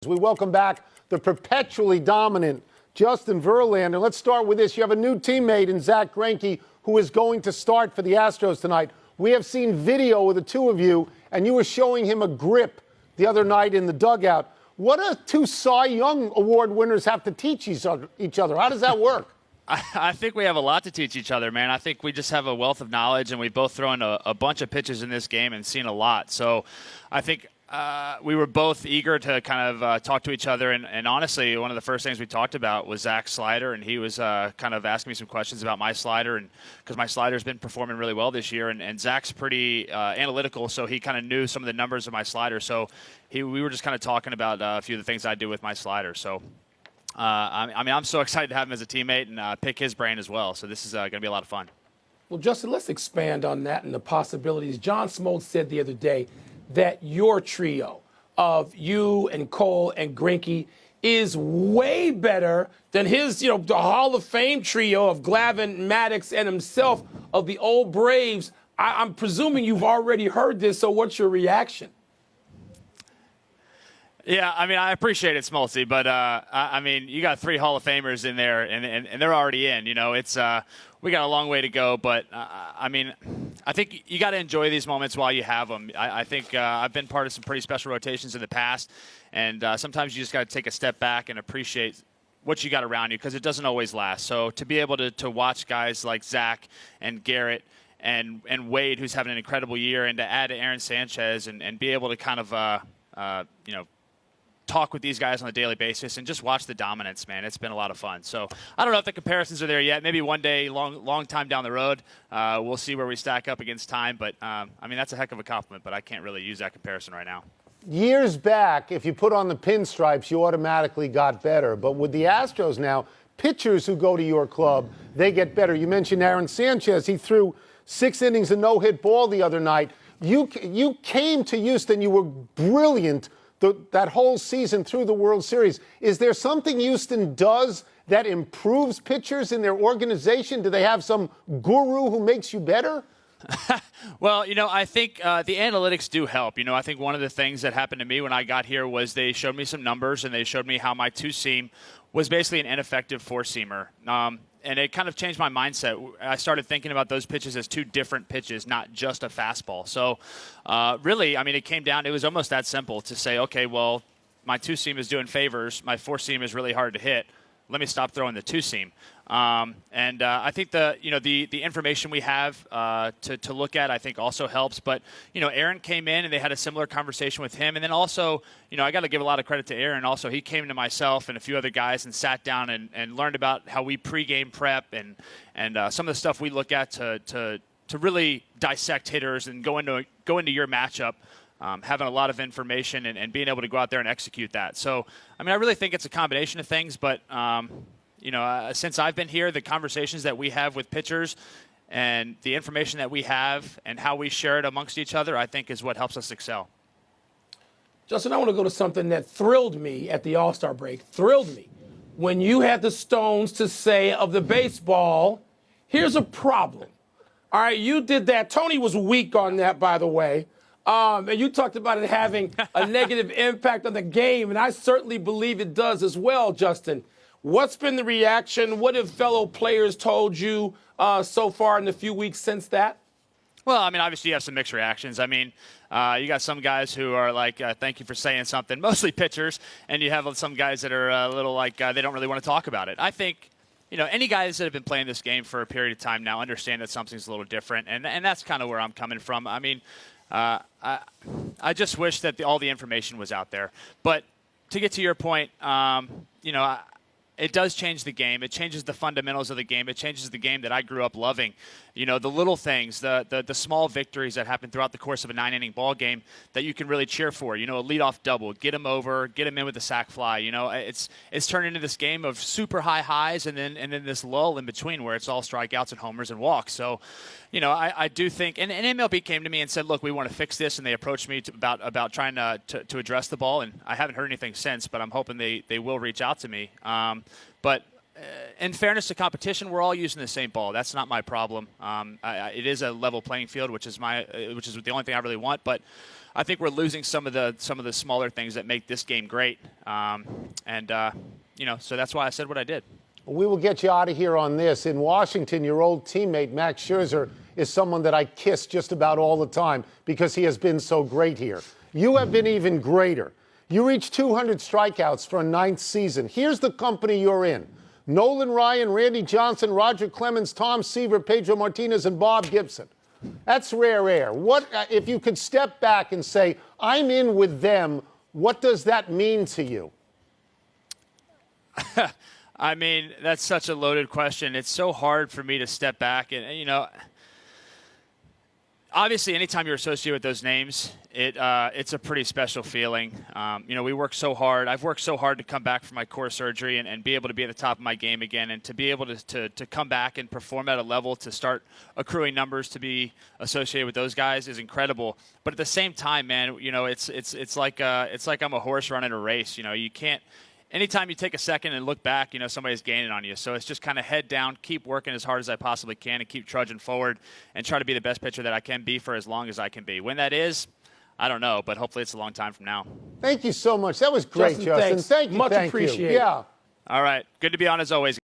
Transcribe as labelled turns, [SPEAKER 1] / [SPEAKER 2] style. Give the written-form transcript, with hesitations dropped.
[SPEAKER 1] We welcome back the perpetually dominant Justin Verlander. Let's start with this. You have a new teammate in Zach Greinke who is going to start for the Astros tonight. We have seen video of the two of you, and you were showing him a grip the other night in the dugout. What do two Cy Young Award winners have to teach each other? How does that work?
[SPEAKER 2] I think we have a lot to teach each other, man. I think we just have a wealth of knowledge, and we both thrown a bunch of pitches in this game and seen a lot. So I think we were both eager to kind of talk to each other. And honestly, one of the first things we talked about was Zach's slider, and he was kind of asking me some questions about my slider, and because my slider's been performing really well this year. And Zach's pretty analytical, so he kind of knew some of the numbers of my slider. So we were just kind of talking about a few of the things I do with my slider. So I'm so excited to have him as a teammate and pick his brain as well. So this is going to be a lot of fun.
[SPEAKER 3] Well, Justin, let's expand on that and the possibilities. John Smoltz said the other day that your trio of you and Cole and Greinke is way better than his, the Hall of Fame trio of Glavine, Maddox, and himself of the old Braves. I'm presuming you've already heard this, so what's your reaction?
[SPEAKER 2] Yeah, I mean, I appreciate it, Smoltzy, but I mean, you got three Hall of Famers in there, and they're already in. It's we got a long way to go, but I mean, I think you got to enjoy these moments while you have them. I think I've been part of some pretty special rotations in the past, and sometimes you just got to take a step back and appreciate what you got around you, because it doesn't always last. So to be able to watch guys like Zach and Garrett and Wade, who's having an incredible year, and to add to Aaron Sanchez and be able to kind of talk with these guys on a daily basis and just watch the dominance, man. It's been a lot of fun. So I don't know if the comparisons are there yet. Maybe one day, long time down the road, we'll see where we stack up against time. But, I mean, that's a heck of a compliment, but I can't really use that comparison right now.
[SPEAKER 1] Years back, if you put on the pinstripes, you automatically got better. But with the Astros now, pitchers who go to your club, they get better. You mentioned Aaron Sanchez. He threw 6 innings of no-hit ball the other night. You came to Houston. You were brilliant that whole season through the World Series. Is there something Houston does that improves pitchers in their organization? Do they have some guru who makes you better?
[SPEAKER 2] Well, I think the analytics do help. I think one of the things that happened to me when I got here was they showed me some numbers, and they showed me how my two-seam was basically an ineffective four-seamer. And it kind of changed my mindset. I started thinking about those pitches as two different pitches, not just a fastball. So really, I mean, it was almost that simple to say, okay, well, my two-seam is doing favors. My four-seam is really hard to hit. Let me stop throwing the two-seam. And I think the information we have to look at, I think, also helps. But, Aaron came in, and they had a similar conversation with him. And then also, I got to give a lot of credit to Aaron. Also, he came to myself and a few other guys and sat down and learned about how we pregame prep and some of the stuff we look at to really dissect hitters and go into your matchup. Having a lot of information and being able to go out there and execute that. So, I mean, I really think it's a combination of things. But, since I've been here, the conversations that we have with pitchers and the information that we have and how we share it amongst each other, I think is what helps us excel.
[SPEAKER 3] Justin, I want to go to something that thrilled me at the All-Star break. Thrilled me. When you had the stones to say of the baseball, here's a problem. All right, you did that. Tony was weak on that, by the way. And you talked about it having a negative impact on the game, and I certainly believe it does as well, Justin. What's been the reaction? What have fellow players told you so far in the few weeks since that?
[SPEAKER 2] Well, I mean, obviously you have some mixed reactions. I mean, you got some guys who are like, thank you for saying something, mostly pitchers, and you have some guys that are a little like they don't really want to talk about it. I think, any guys that have been playing this game for a period of time now understand that something's a little different, and that's kind of where I'm coming from. I mean, I just wish that all the information was out there. But to get to your point, it does change the game. It changes the fundamentals of the game. It changes the game that I grew up loving. The little things, the small victories that happen throughout the course of a 9-inning ball game that you can really cheer for. A leadoff double, get him over, get him in with a sac fly. It's turned into this game of super high highs and then this lull in between where it's all strikeouts and homers and walks. So, I do think, and MLB came to me and said, look, we want to fix this, and they approached me about trying to address the ball, and I haven't heard anything since, but I'm hoping they will reach out to me. But in fairness to competition, we're all using the same ball. That's not my problem. It is a level playing field, which is the only thing I really want. But I think we're losing some of the smaller things that make this game great. So that's why I said what I did.
[SPEAKER 1] We will get you out of here on this. In Washington, your old teammate, Max Scherzer, is someone that I kiss just about all the time because he has been so great here. You have been even greater. You reached 200 strikeouts for a 9th season. Here's the company you're in. Nolan Ryan, Randy Johnson, Roger Clemens, Tom Seaver, Pedro Martinez, and Bob Gibson. That's rare air. What if you could step back and say, I'm in with them, what does that mean to you?
[SPEAKER 2] I mean, that's such a loaded question. It's so hard for me to step back and, obviously anytime you're associated with those names, it's a pretty special feeling. We work so hard. I've worked so hard to come back from my core surgery and be able to be at the top of my game again, and to be able to come back and perform at a level, to start accruing numbers, to be associated with those guys is incredible. But at the same time, man, it's like I'm a horse running a race. You can't. Anytime you take a second and look back, somebody's gaining on you. So it's just kind of head down, keep working as hard as I possibly can, and keep trudging forward and try to be the best pitcher that I can be for as long as I can be. When that is, I don't know, but hopefully it's a long time from now.
[SPEAKER 1] Thank you so much. That was great, Justin.
[SPEAKER 3] Thanks.
[SPEAKER 1] Thank you.
[SPEAKER 3] Much
[SPEAKER 1] thank
[SPEAKER 3] appreciated.
[SPEAKER 1] you. Yeah.
[SPEAKER 2] All right. Good to be on as always.